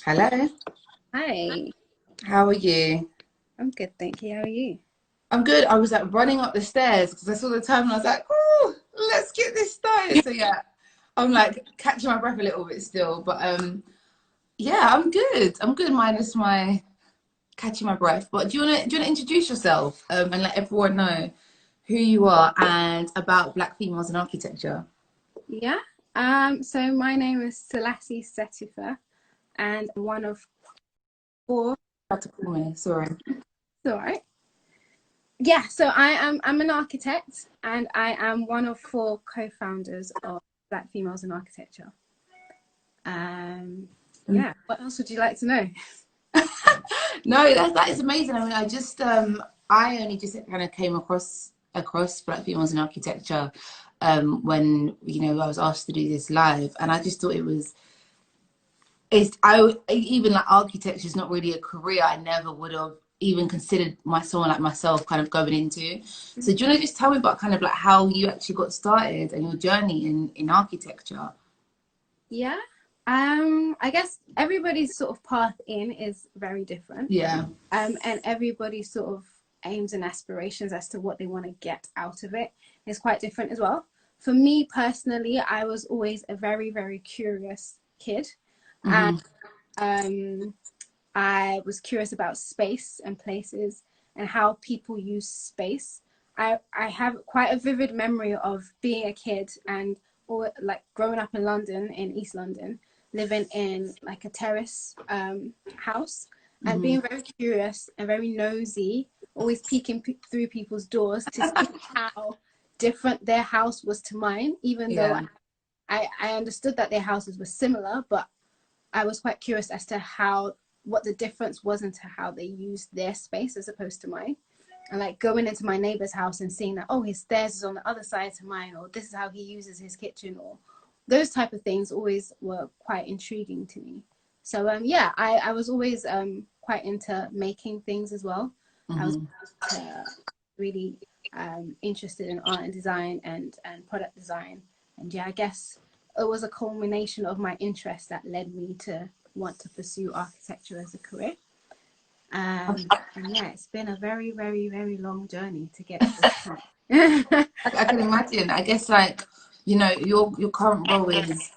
Hello, Hi, how are you? I'm good, thank you. How are you? I'm good. I was like running up the stairs because I saw the time and I was like, oh, let's get this started. So yeah, I'm like catching my breath a little bit still, but yeah, I'm good. I'm good minus my catching my breath. But do you wanna introduce yourself and let everyone know who you are and about Black females in architecture? Yeah. So my name is Selasi Setufe, and I'm one of four. How to call me? Sorry. It's all right. Yeah. So I'm an architect, and I am one of four co-founders of Black Females in Architecture. Yeah. What else would you like to know? No, that is amazing. I mean, I only just kind of came across Black females in architecture when I was asked to do this live, and I just thought even like architecture is not really a career I never would have even considered someone like myself kind of going into. So do you want to just tell me about kind of like how you actually got started and your journey in architecture? Yeah. I guess everybody's sort of path in is very different. Yeah. And everybody's sort of aims and aspirations as to what they want to get out of it is quite different as well. For me personally, I was always a very, very curious kid. And Hmm. I was curious about space and places and how people use space. I have quite a vivid memory of being a kid and or like growing up in London, in East London, living in like a terrace house and Hmm. being very curious and very nosy, always peeking through people's doors to see how different their house was to mine, even though Yeah. I understood that their houses were similar, but I was quite curious as to what the difference was into how they used their space as opposed to mine. And like going into my neighbor's house and seeing that, oh, his stairs is on the other side to mine, or this is how he uses his kitchen, or those type of things always were quite intriguing to me. So yeah, I was always quite into making things as well. I was Hmm. really interested in art and design and product design. And yeah, I guess it was a culmination of my interests that led me to want to pursue architecture as a career. And yeah, it's been a very, very, very long journey to get to this point. I can imagine. I guess like your current role is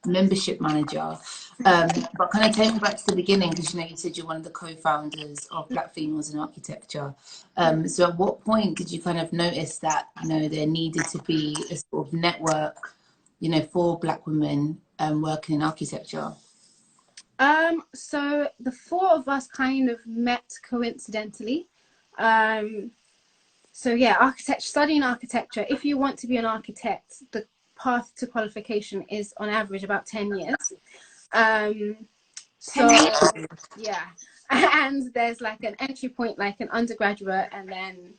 membership manager, but kind of take me back to the beginning because you said you're one of the co-founders of Black Females in Architecture. So at what point did you kind of notice that there needed to be a sort of network, for Black women working in architecture? So the four of us kind of met coincidentally. Um, so yeah, architecture, studying architecture. If you want to be an architect, the path to qualification is on average about 10 years. Um, 10 years. yeah, and there's like an entry point, like an undergraduate, and then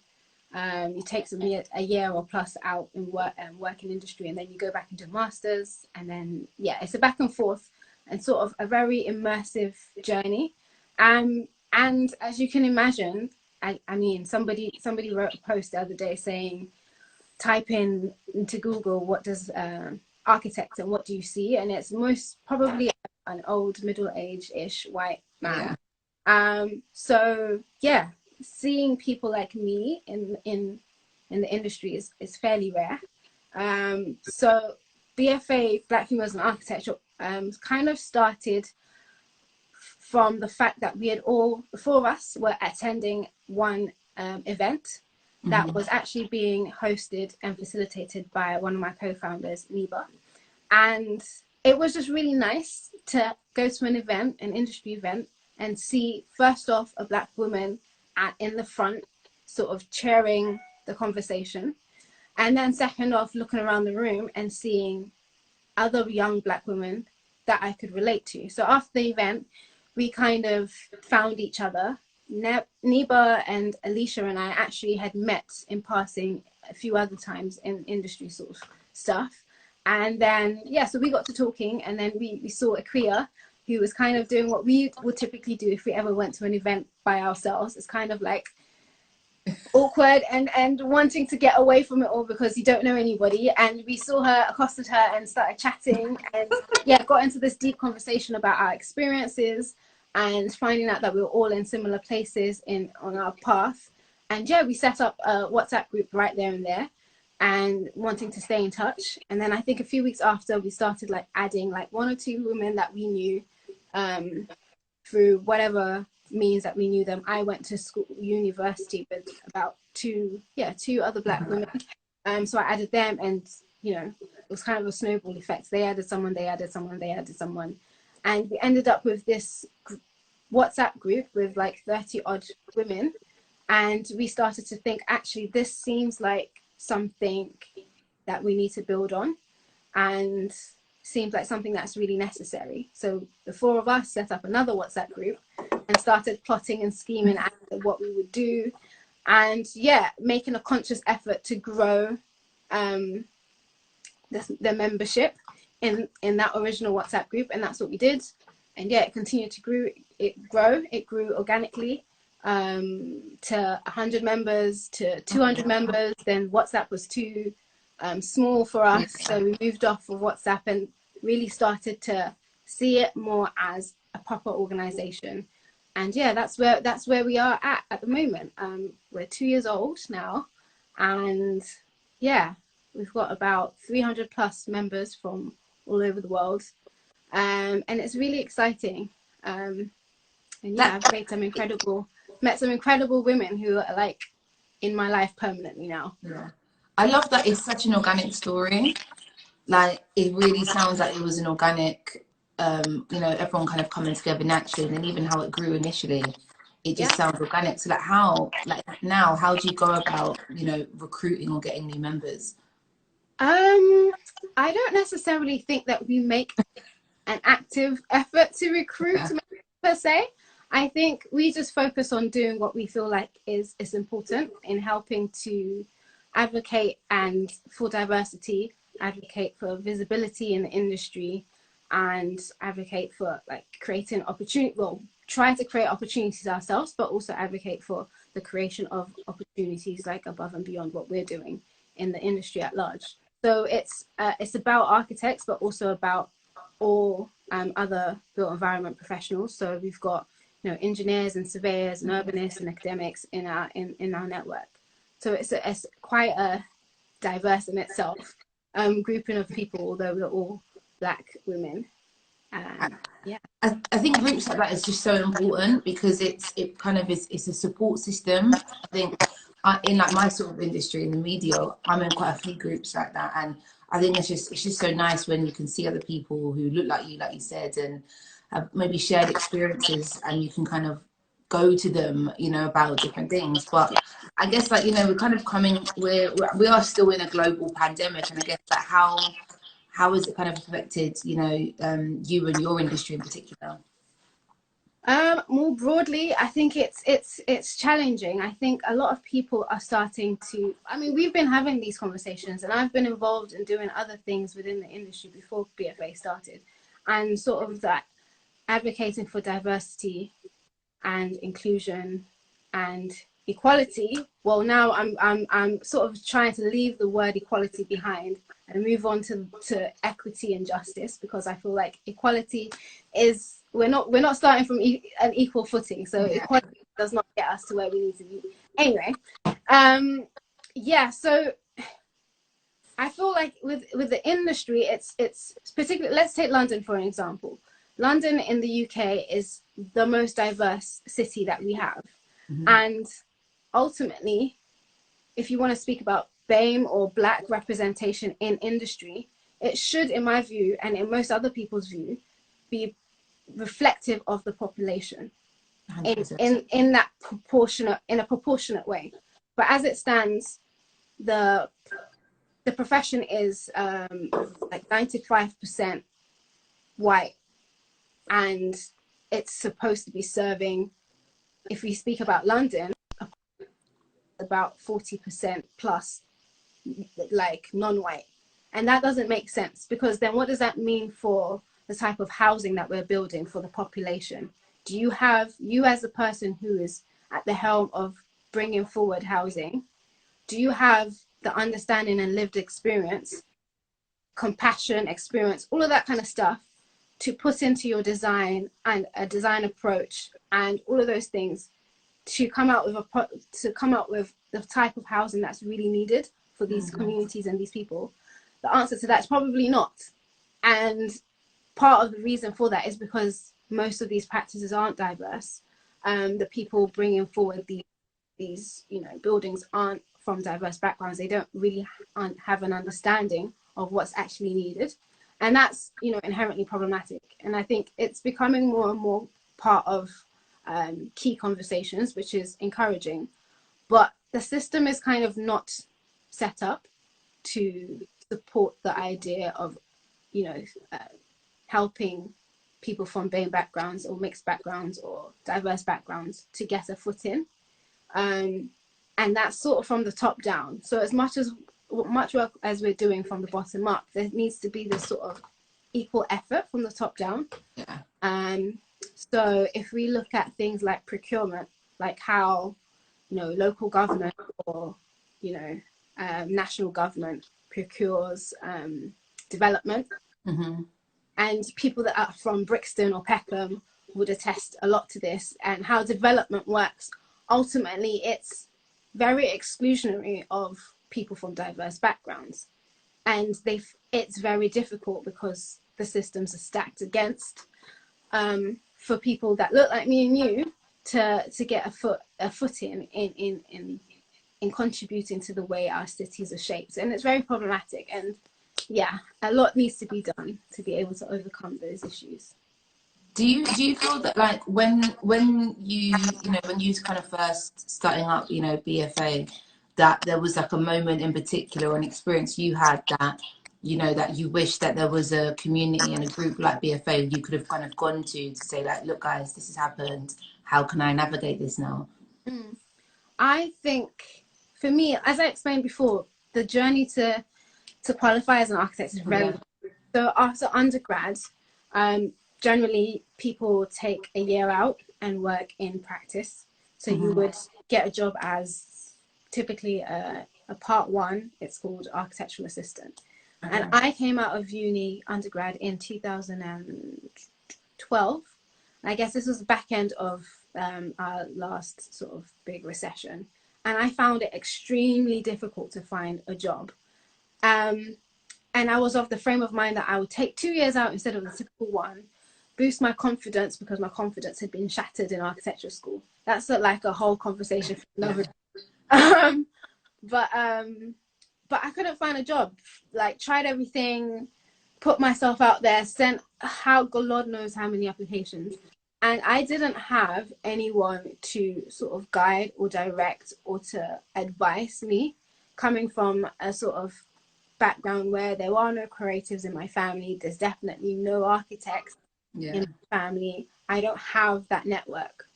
you take a year or plus out in work in industry, and then you go back into masters, and then yeah, it's a back and forth and sort of a very immersive journey. And as you can imagine, I mean, somebody wrote a post the other day saying, type in into Google what does architect and what do you see, and it's most probably an old middle-aged-ish white man. Yeah. So yeah, seeing people like me in the industry is fairly rare. So BFA Black Females in Architecture kind of started from the fact that the four of us were attending one event that Hmm. was actually being hosted and facilitated by one of my co-founders, Niba. And it was just really nice to go to an event, an industry event, and see first off a Black woman in the front, sort of chairing the conversation, and then second off looking around the room and seeing other young Black women that I could relate to. So after the event, we kind of found each other. Niba and Alicia and I actually had met in passing a few other times in industry sort of stuff. And then, yeah, so we got to talking, and then we saw Akria, who was kind of doing what we would typically do if we ever went to an event by ourselves. It's kind of like awkward and wanting to get away from it all because you don't know anybody. And we saw her, accosted her and started chatting, and yeah, got into this deep conversation about our experiences and finding out that we were all in similar places on our path. And yeah, we set up a WhatsApp group right there and there, and wanting to stay in touch. And then I think a few weeks after, we started like adding like 1 or 2 women that we knew through whatever means that we knew them. I went to university with about two other Black women. So I added them, and you know, it was kind of a snowball effect. They added someone, they added someone, they added someone, and we ended up with this WhatsApp group with like 30 odd women. And we started to think, actually, this seems like something that we need to build on, and seems like something that's really necessary. So the 4 of us set up another WhatsApp group and started plotting and scheming at what we would do, and yeah, making a conscious effort to grow the membership in that original WhatsApp group. And that's what we did. And yeah, it continued to grow. It grew organically to 100 members, to 200 members. Then WhatsApp was too small for us, so we moved off of WhatsApp and really started to see it more as a proper organization. And yeah, that's where we are at the moment. We're 2 years old now, and yeah, we've got about 300 plus members from all over the world, and it's really exciting. And yeah, I've met some incredible women who are like in my life permanently now. Yeah, I love that it's such an organic story. Like, it really sounds like it was an organic, you know, everyone kind of coming together naturally, and then even how it grew initially, it just sounds organic. So like, how do you go about, you know, recruiting or getting new members? I don't necessarily think that we make an active effort to recruit per se. I think we just focus on doing what we feel like is important in helping to advocate and for diversity, advocate for visibility in the industry, and advocate for like creating opportunity, well, try to create opportunities ourselves, but also advocate for the creation of opportunities like above and beyond what we're doing in the industry at large. So it's about architects, but also about all other built environment professionals. So we've got, you know, engineers and surveyors and urbanists and academics in our network. So it's quite a diverse in itself grouping of people, although we're all Black women. Yeah, I think groups like that is just so important, because it's a support system. I think in like my sort of industry in the media, I'm in quite a few groups like that, and I think it's just so nice when you can see other people who look like you said, and have maybe shared experiences, and you can kind of go to them, you know, about different things. But I guess, like, you know, we're kind of we are still in a global pandemic, and I guess that how has it kind of affected, you know, you and your industry in particular? More broadly, I think it's challenging. I think a lot of people are starting to, I mean, we've been having these conversations, and I've been involved in doing other things within the industry before BFA started, and sort of that advocating for diversity and inclusion and equality. Well, now I'm sort of trying to leave the word equality behind and move on to equity and justice, because I feel like equality is, we're not starting from an equal footing. So equality does not get us to where we need to be. Anyway, yeah. So I feel like with the industry, it's particularly, let's take London for an example. London in the UK is the most diverse city that we have. And ultimately, if you want to speak about BAME or Black representation in industry, it should, in my view, and in most other people's view, be reflective of the population in a proportionate way. But as it stands, the profession is like 95% white, and it's supposed to be serving, if we speak about London, about 40% plus like non-white. And that doesn't make sense, because then what does that mean for the type of housing that we're building for the population? Do you have, you as a person who is at the helm of bringing forward housing, do you have the understanding and lived experience, compassion, experience, all of that kind of stuff to put into your design and a design approach and all of those things to come out with the type of housing that's really needed for these communities and these people? The answer to that is probably not. And part of the reason for that is because most of these practices aren't diverse. The people bringing forward these buildings aren't from diverse backgrounds. They don't really have an understanding of what's actually needed, and that's inherently problematic. And I think it's becoming more and more part of key conversations, which is encouraging. But the system is kind of not set up to support the idea of helping people from BAME backgrounds or mixed backgrounds or diverse backgrounds to get a foot in. And that's sort of from the top down. So as much work as we're doing from the bottom up, there needs to be this sort of equal effort from the top down. Yeah. So if we look at things like procurement, like how local government or national government procures development, and people that are from Brixton or Peckham would attest a lot to this, and how development works. Ultimately, it's very exclusionary of people from diverse backgrounds, and it's very difficult because the systems are stacked against for people that look like me and you to get a foot in contributing to the way our cities are shaped. And it's very problematic, and yeah, a lot needs to be done to be able to overcome those issues. Do you feel that, like, when you kind of first starting up BFA, that there was like a moment in particular, an experience you had that that you wish that there was a community and a group like BFA you could have kind of gone to say, like, look guys, this has happened, how can I navigate this now? I think for me, as I explained before, the journey to qualify as an architect is very long. So after undergrad, generally people take a year out and work in practice. So you would get a job as typically a part one, it's called architectural assistant. And I came out of uni undergrad in 2012. I guess this was the back end of our last sort of big recession. And I found it extremely difficult to find a job. And I was of the frame of mind that I would take 2 years out instead of the typical one, boost my confidence because my confidence had been shattered in architecture school. That's like a whole conversation for another day. But I couldn't find a job. Like, tried everything, put myself out there, sent God knows how many applications. And I didn't have anyone to sort of guide or direct or to advise me, coming from a sort of background where there are no creatives in my family. There's definitely no architects in my family. I don't have that network.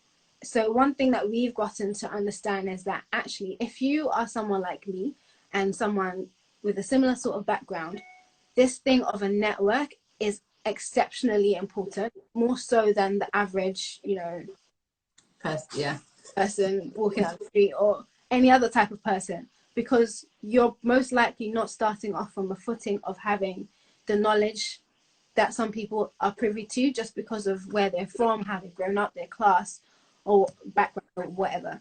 So one thing that we've gotten to understand is that actually, if you are someone like me and someone with a similar sort of background, this thing of a network is exceptionally important, more so than the average, person walking down the street or any other type of person, because you're most likely not starting off from a footing of having the knowledge that some people are privy to just because of where they're from, how they've grown up, their class or background or whatever.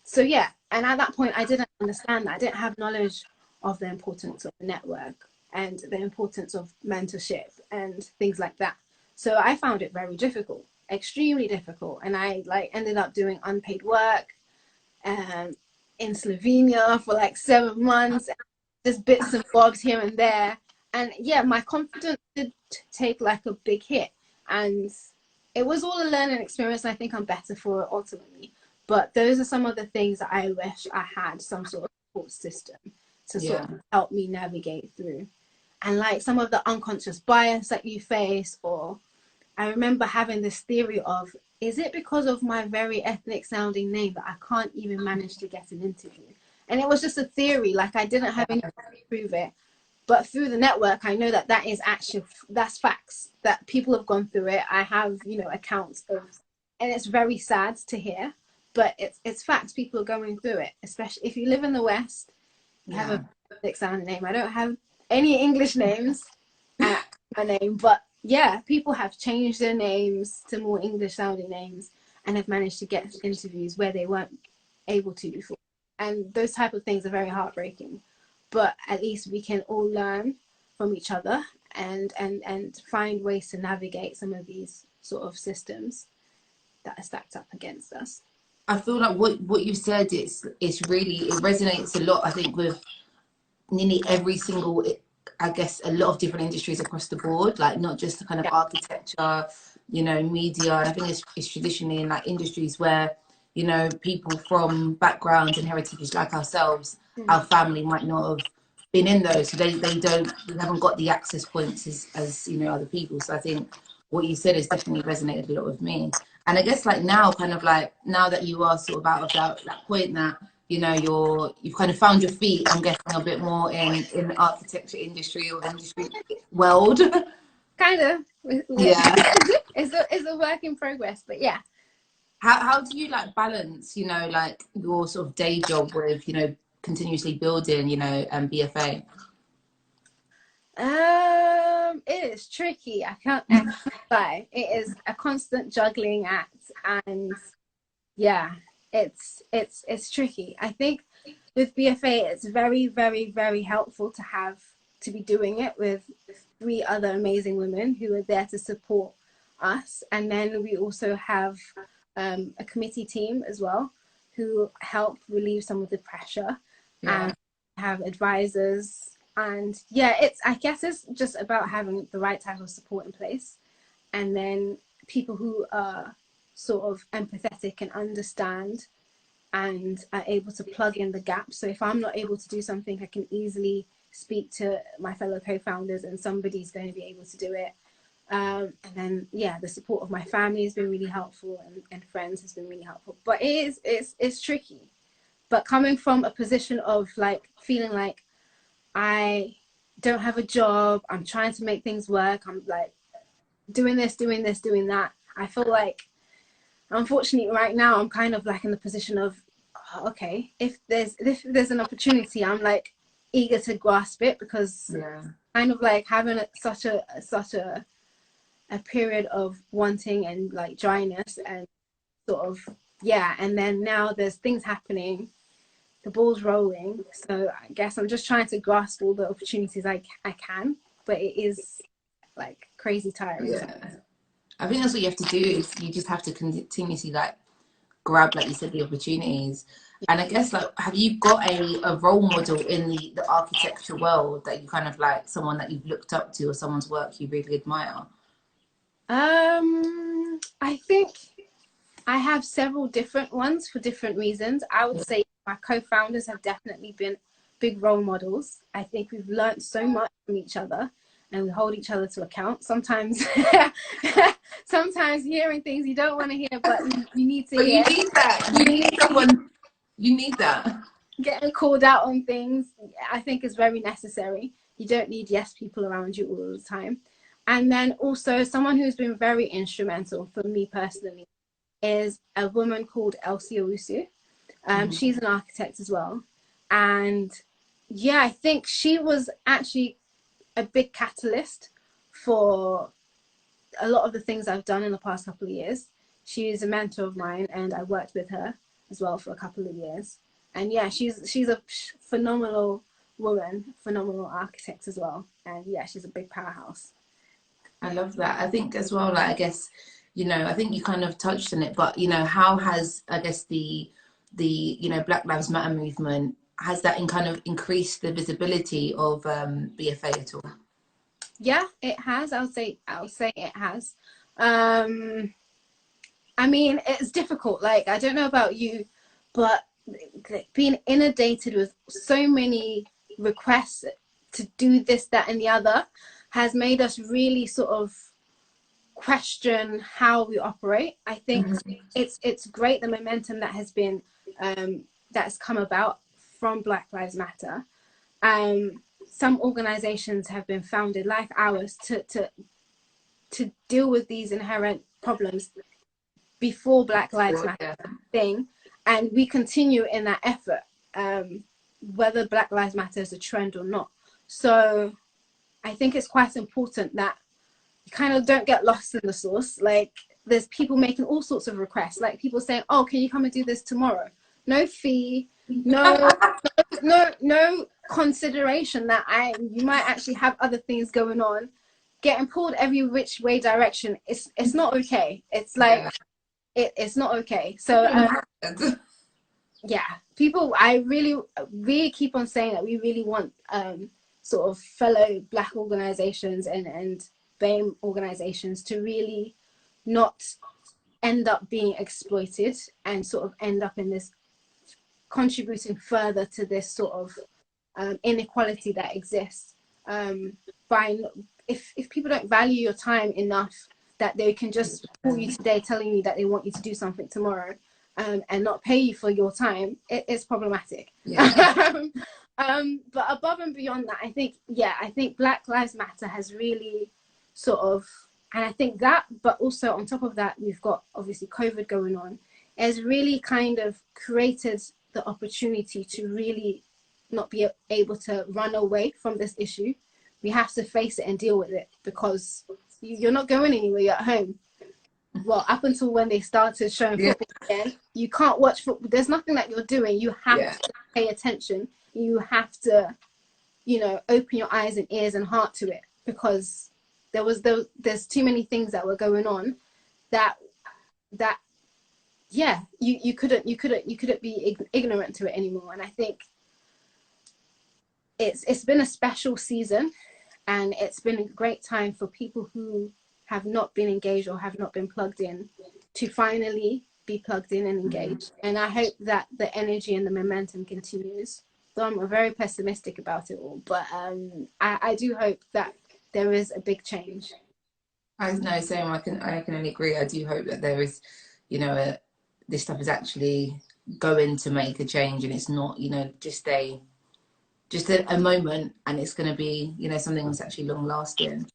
So yeah, and at that point I didn't understand that. I didn't have knowledge of the importance of the network and the importance of mentorship and things like that. So I found it very difficult, extremely difficult. And I ended up doing unpaid work in Slovenia for like 7 months, just bits and bobs here and there. And yeah, my confidence did take like a big hit. And it was all a learning experience. And I think I'm better for it ultimately. But those are some of the things that I wish I had some sort of support system to sort of help me navigate through. And like some of the unconscious bias that you face, or I remember having this theory of, is it because of my very ethnic sounding name that I can't even manage to get an interview? And it was just a theory, like I didn't have anything to prove it. But through the network, I know that that is actually, that's facts, that people have gone through it. I have, accounts of, and it's very sad to hear, but it's facts. People are going through it, especially if you live in the West. You have a basic sounding name. I don't have any English names at my name, but yeah, people have changed their names to more English sounding names and have managed to get interviews where they weren't able to before. And those type of things are very heartbreaking. But at least we can all learn from each other and find ways to navigate some of these sort of systems that are stacked up against us. I feel like what you said is really, it resonates a lot, I think, with nearly every single, I guess, a lot of different industries across the board, like not just the kind of architecture, you know, media. And I think it's traditionally in like industries where, you know, people from backgrounds and heritage like ourselves, our family might not have been in those, so they haven't got the access points as you know, other people. So I think what you said has definitely resonated a lot with me. And I guess like now, kind of like now that you are sort of out of that point that, you know, you've kind of found your feet, I'm guessing, a bit more in the architecture industry or industry world. Kind of. Yeah. It's a work in progress, but yeah. How do you like balance, you know, like your sort of day job with, you know, continuously building, you know, BFA? It is tricky. I can't lie. It is a constant juggling act, and yeah, it's tricky. I think with BFA, it's very, very, very helpful to be doing it with 3 other amazing women who are there to support us, and then we also have a committee team as well who help relieve some of the pressure, and have advisors. And yeah, I guess it's just about having the right type of support in place, and then people who are sort of empathetic and understand and are able to plug in the gaps. So if I'm not able to do something, I can easily speak to my fellow co-founders and somebody's going to be able to do it. And then yeah, the support of my family has been really helpful, and friends has been really helpful. But it's tricky. But coming from a position of like feeling like I don't have a job, I'm trying to make things work, I'm like doing this, doing that. I feel like, unfortunately, right now I'm kind of like in the position of, okay, if there's an opportunity, I'm like eager to grasp it, because kind of like having such a period of wanting and like dryness and sort of and then now there's things happening, the ball's rolling. So I guess I'm just trying to grasp all the opportunities I can, but it is like crazy tiring. I think that's what you have to do, is you just have to continuously like grab, like you said, the opportunities. And I guess like, have you got a role model in the architecture world that you kind of like, someone that you've looked up to or someone's work you really admire? I think I have several different ones for different reasons. I would say my co-founders have definitely been big role models. I think we've learned so much from each other, and we hold each other to account. Sometimes hearing things you don't want to hear, but you need to hear. You need that. You need someone. You need that. Getting called out on things, I think, is very necessary. You don't need yes people around you all the time. And then also someone who's been very instrumental for me personally is a woman called Elsie Owusu. She's an architect as well. And yeah, I think she was actually a big catalyst for a lot of the things I've done in the past couple of years. She is a mentor of mine, and I worked with her as well for a couple of years. And yeah, she's a phenomenal woman, phenomenal architect as well. And yeah, she's a big powerhouse. I love that. I think as well, like, I guess, you know, I think you kind of touched on it, but, you know, how has, I guess, the you know, Black Lives Matter movement, has that kind of increased the visibility of BFA at all? Yeah, it has. I'll say it has. I mean, it's difficult. Like, I don't know about you, but being inundated with so many requests to do this, that, and the other has made us really sort of question how we operate. I think it's great, the momentum that has been that's come about from Black Lives Matter. Some organizations have been founded like ours to deal with these inherent problems before Black Lives Matter thing. and we continue in that effort, whether Black Lives Matter is a trend or not. So I think it's quite important that you kind of don't get lost in the sauce. Like, there's people making all sorts of requests, like people saying, oh, can you come and do this tomorrow? No fee, no consideration that you might actually have other things going on, getting pulled every which way direction. It's not okay. It's like, it's not okay. So yeah, people, I really keep on saying that we really want sort of fellow Black organizations and BAME organizations to really not end up being exploited and sort of end up in this, contributing further to this sort of inequality that exists. If people don't value your time enough that they can just call you today telling you that they want you to do something tomorrow, and not pay you for your time, it's problematic. Yeah. But above and beyond that, I think Black Lives Matter has really sort of, and I think that, but also on top of that, we've got obviously COVID going on, has really kind of created the opportunity to really not be able to run away from this issue. We have to face it and deal with it, because you're not going anywhere, you're at home. Well, up until when they started showing football again, you can't watch football. There's nothing that you're doing. You have to pay attention. You have to, you know, open your eyes and ears and heart to it, because there's too many things that were going on that yeah, you couldn't be ignorant to it anymore. And I think it's been a special season, and it's been a great time for people who have not been engaged or have not been plugged in to finally be plugged in and engaged. And I hope that the energy and the momentum continues. So I'm very pessimistic about it all, but I do hope that there is a big change. I know, same. I can only agree. I do hope that there is, you know, this stuff is actually going to make a change, and it's not, you know, just a moment, and it's going to be, you know, something that's actually long lasting.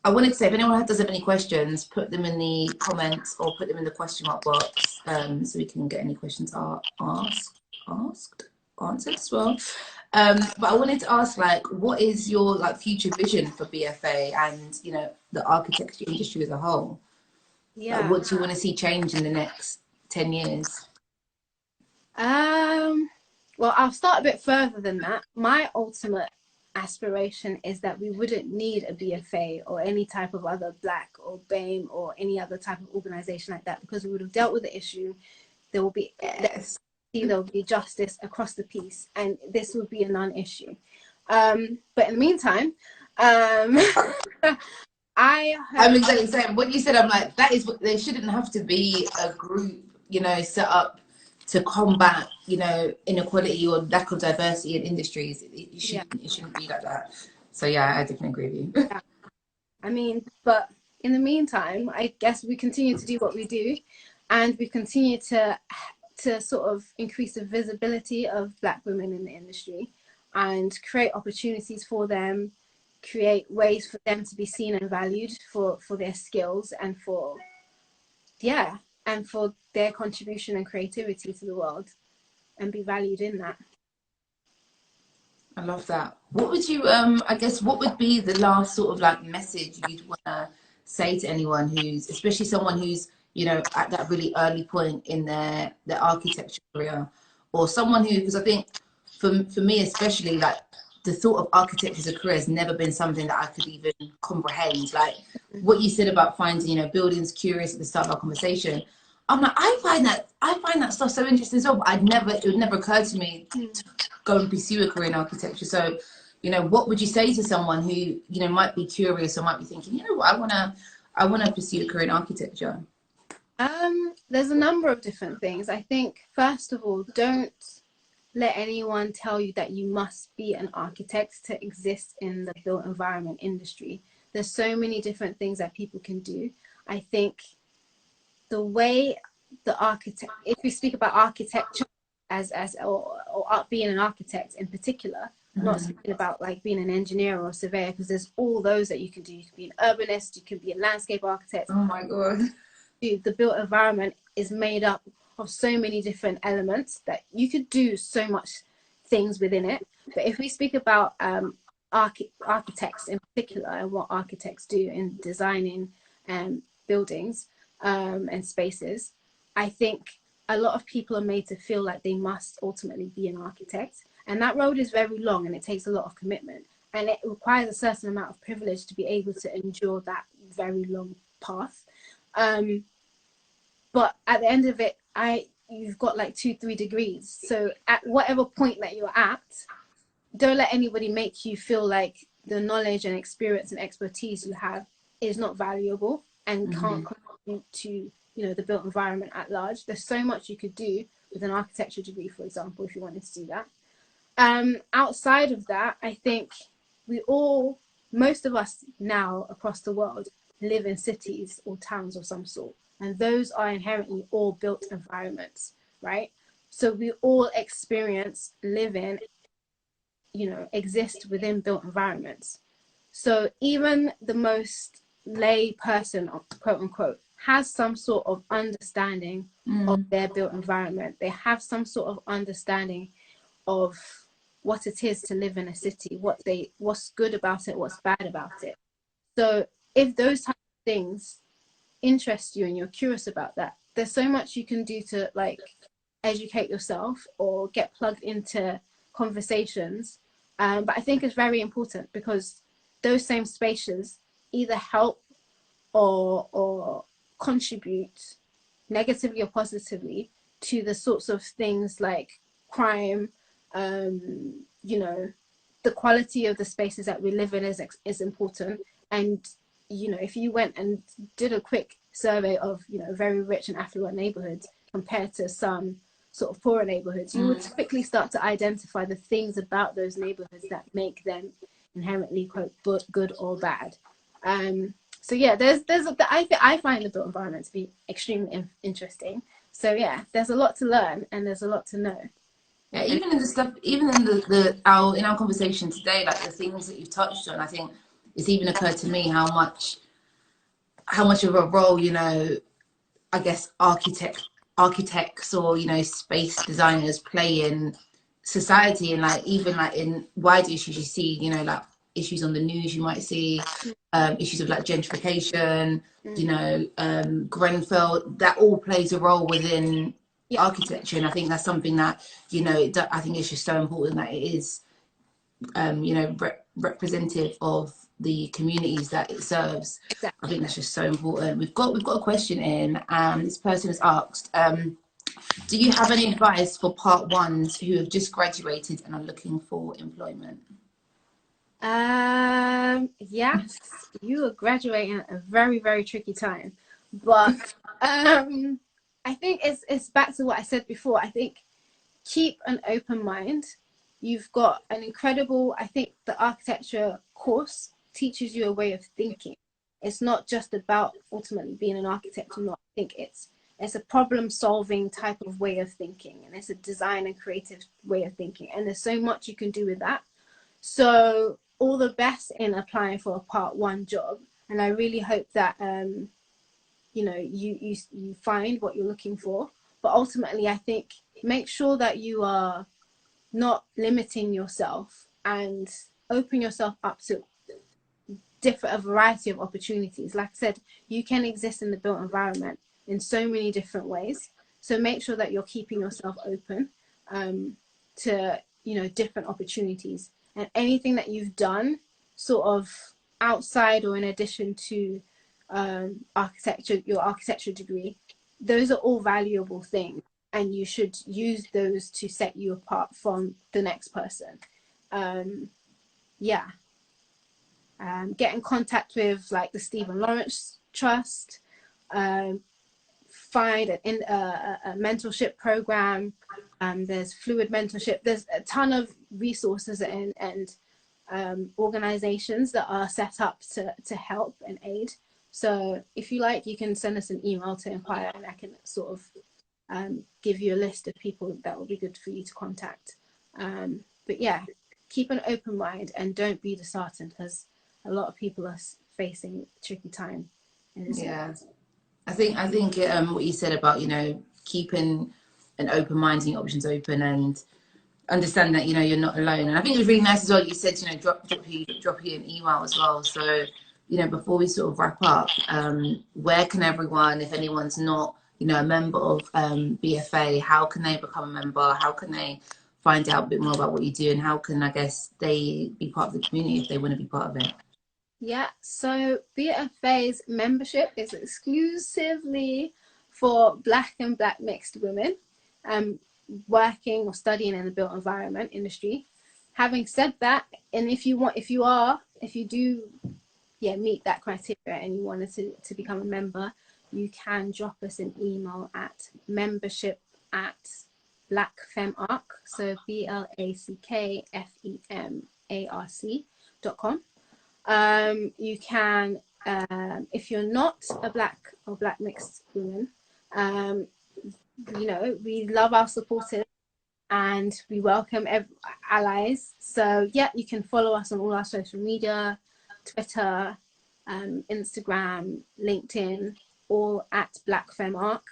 I wanted to say, if anyone does have any questions, put them in the comments or put them in the question mark box, so we can get any questions answered as well. But I wanted to ask, like, what is your future vision for BFA and, you know, the architecture industry as a whole? Yeah. Like, what do you want to see change in the next 10 years? Well, I'll start a bit further than that. My ultimate aspiration is that we wouldn't need a BFA or any type of other Black or BAME or any other type of organization like that, because we would have dealt with the issue. There will be justice across the piece, and this would be a non-issue. But in the meantime, I'm exactly the same. What you said, I'm like, that is what, there shouldn't have to be a group, you know, set up to combat, you know, inequality or lack of diversity in industries. It shouldn't be like that. So yeah, I definitely agree with you. Yeah. I mean, but in the meantime, I guess we continue to do what we do, and we continue to sort of increase the visibility of Black women in the industry and create opportunities for them, create ways for them to be seen and valued for their skills and for their contribution and creativity to the world, and be valued in that. I love that. What would you, I guess, what would be the last sort of message you'd want to say to anyone who's, especially someone who's, you know, at that really early point in their architecture career, or someone who, because I think for me especially, the thought of architecture as a career has never been something that I could even comprehend. Like what you said about finding, you know, buildings curious at the start of our conversation. I'm like, I find that stuff so interesting as well, but it would never occur to me to go and pursue a career in architecture. So, you know, what would you say to someone who, you know, might be curious or might be thinking, you know what, I wanna pursue a career in architecture? There's a number of different things. I think, first of all, don't let anyone tell you that you must be an architect to exist in the built environment industry. There's so many different things that people can do. I think the way the architect, if we speak about architecture or being an architect in particular, not speaking about being an engineer or a surveyor, because there's all those that you can do. You can be an urbanist, you can be a landscape architect. Oh my God. The built environment is made up of so many different elements that you could do so much things within it. But if we speak about architects in particular and what architects do in designing buildings and spaces, I think a lot of people are made to feel like they must ultimately be an architect. And that road is very long and it takes a lot of commitment. And it requires a certain amount of privilege to be able to endure that very long path. But at the end of it, you've got like 2-3 degrees. So at whatever point that you're at, don't let anybody make you feel like the knowledge and experience and expertise you have is not valuable and can't contribute to, you know, the built environment at large. There's so much you could do with an architecture degree, for example, if you wanted to do that. Outside of that, I think most of us now across the world live in cities or towns of some sort, and those are inherently all built environments, right? So we all experience living, you know, exist within built environments. So even the most lay person, quote unquote, has some sort of understanding of their built environment. They have some sort of understanding of what it is to live in a city, what's good about it, what's bad about it. So if those types of things interest you and you're curious about that, there's so much you can do to like educate yourself or get plugged into conversations. But I think it's very important because those same spaces either help or contribute negatively or positively to the sorts of things like crime. You know, the quality of the spaces that we live in is important. And, you know, if you went and did a quick survey of, you know, very rich and affluent neighborhoods compared to some sort of poorer neighborhoods, you would quickly start to identify the things about those neighborhoods that make them inherently, quote, good or bad. So yeah, I find the built environment to be extremely interesting. So yeah, there's a lot to learn and there's a lot to know. Yeah, even in the stuff, even in in our conversation today, like the things that you've touched on, I think it's even occurred to me how much of a role, you know, I guess architects or, you know, space designers play in society, and like even like in wider issues you see, you know, like issues on the news you might see, issues of like gentrification, you know, Grenfell, that all plays a role within architecture. And I think that's something that, you know, I think it's just so important that it is, you know, representative of the communities that it serves. Exactly. I think that's just so important. We've got a question in, and this person has asked, do you have any advice for part ones who have just graduated and are looking for employment? Yes, you are graduating at a very, very tricky time, but I think it's back to what I said before. I think keep an open mind. You've got an incredible, I think the architecture course teaches you a way of thinking. It's not just about ultimately being an architect or not. I think it's a problem solving type of way of thinking, and it's a design and creative way of thinking, and there's so much you can do with that. So all the best in applying for a part one job, and I really hope that you know, you find what you're looking for. But ultimately, I think make sure that you are not limiting yourself and open yourself up to a variety of opportunities. Like I said, you can exist in the built environment in so many different ways. So make sure that you're keeping yourself open to, you know, different opportunities. And anything that you've done sort of outside or in addition to architecture, your architecture degree, those are all valuable things, and you should use those to set you apart from the next person. Get in contact with like the Stephen Lawrence Trust, find a mentorship program. There's fluid mentorship. There's a ton of resources and organizations that are set up to help and aid. So if you like, you can send us an email to inquire, and I can sort of give you a list of people that will be good for you to contact. But yeah, keep an open mind and don't be disheartened, because a lot of people are facing a tricky time in this. Yeah, I think what you said about, you know, keeping an open mind and your options open, and understand that, you know, you're not alone. And I think it was really nice as well, you said, you know, drop you an email as well. So, you know, before we sort of wrap up, where can everyone, if anyone's not, you know, a member of BFA, how can they become a member? How can they find out a bit more about what you do, and how can, I guess, they be part of the community if they want to be part of it? Yeah, so BFA's membership is exclusively for Black and Black mixed women working or studying in the built environment industry. Having said that, and if you do meet that criteria and you wanted to become a member, you can drop us an email at membership@blackfemarc, so BLACKFEMARC.com. You can, if you're not a Black or Black mixed woman, you know, we love our supporters and we welcome allies. So yeah, you can follow us on all our social media, Twitter, Instagram, LinkedIn, all at BlackFemArc.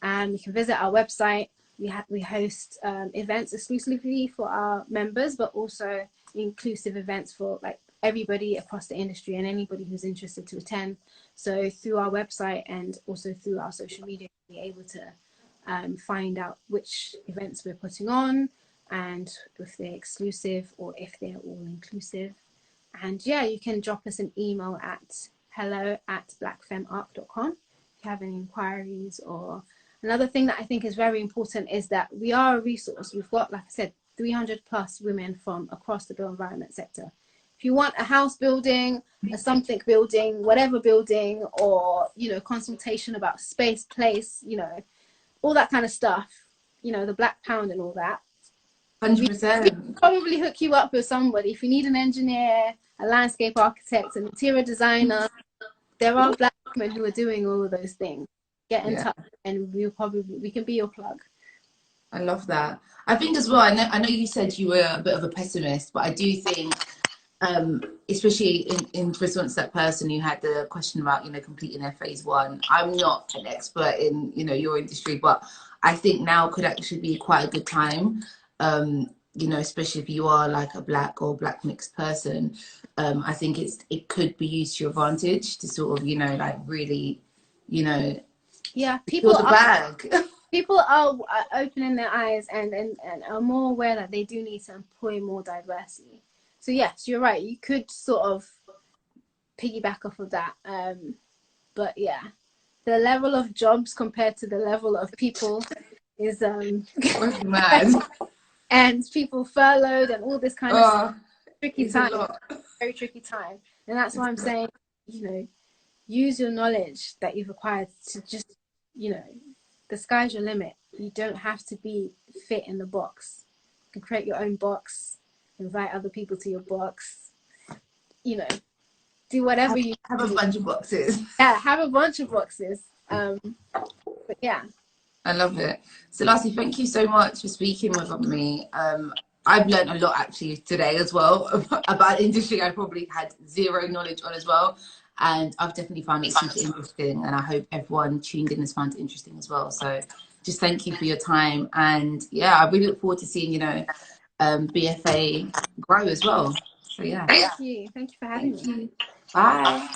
You can visit our website. We host events exclusively for our members, but also inclusive events for like everybody across the industry and anybody who's interested to attend. So through our website and also through our social media, you'll be able to find out which events we're putting on and if they're exclusive or if they're all inclusive. And yeah, you can drop us an email at hello@blackfemarc.com if you have any inquiries. Or another thing that I think is very important is that we are a resource. We've got, like I said, 300 plus women from across the built environment sector. If you want a house building, a something building, whatever building, or, you know, consultation about space, place, you know, all that kind of stuff, you know, the Black Pound and all that. 100%. We probably hook you up with somebody. If you need an engineer, a landscape architect, an interior designer, there are Black women who are doing all of those things. Get in touch and we can be your plug. I love that. I think as well, I know you said you were a bit of a pessimist, but I do think, especially in response to that person who had the question about, you know, completing their phase one. I'm not an expert in, you know, your industry, but I think now could actually be quite a good time, you know, especially if you are like a Black or Black mixed person. I think it could be used to your advantage to sort of, you know, like really, you know, people the bag. People are opening their eyes and are more aware that they do need to employ more diversely. So yes, you're right. You could sort of piggyback off of that. But yeah, the level of jobs compared to the level of people is mad. And people furloughed and all this kind of tricky time. Very tricky time. And that's why I'm saying, you know, use your knowledge that you've acquired to just, you know, the sky's your limit. You don't have to fit in the box. You can create your own box, invite other people to your box, you know, do whatever you have a bunch of boxes. Yeah, have a bunch of boxes. But yeah. I love it. Selasi, thank you so much for speaking with me. I've learned a lot actually today as well about industry I probably had zero knowledge on as well. And I've definitely found it super interesting, and I hope everyone tuned in has found it interesting as well. So just thank you for your time. And yeah, I really look forward to seeing, you know, BFA grow as well. So yeah. Thank you. Thank you for having me. Bye.